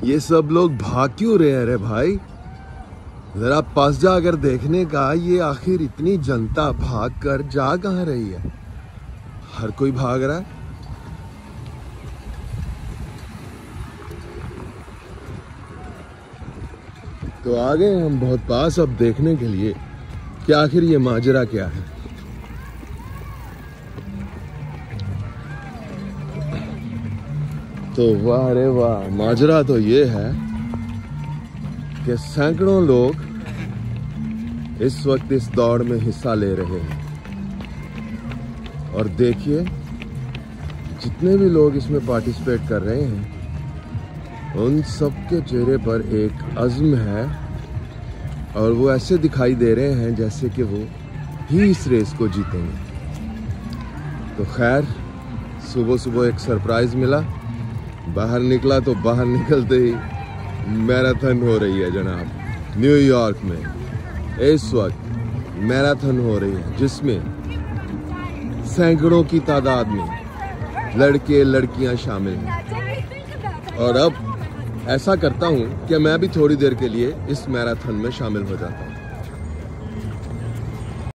ये सब लोग भाग क्यों रहे हैं रे भाई? जरा पास जा अगर देखने का, ये आखिर इतनी जनता भाग कर जा कहाँ रही है? हर कोई भाग रहा है। तो आ गए हम बहुत पास अब देखने के लिए कि आखिर ये माजरा क्या है। तो वाह रे वाह, माजरा तो ये है कि सैकड़ों लोग इस वक्त इस दौड़ में हिस्सा ले रहे हैं। और देखिए, जितने भी लोग इसमें पार्टिसिपेट कर रहे हैं उन सबके चेहरे पर एक अज़्म है और वो ऐसे दिखाई दे रहे हैं जैसे कि वो ही इस रेस को जीतेंगे। तो खैर, सुबह सुबह एक सरप्राइज मिला। बाहर निकला तो बाहर निकलते ही मैराथन हो रही है जनाब। न्यूयॉर्क में इस वक्त मैराथन हो रही है जिसमें सैकड़ों की तादाद में लड़के लड़कियां शामिल हैं। और अब ऐसा करता हूं कि मैं भी थोड़ी देर के लिए इस मैराथन में शामिल हो जाता हूं।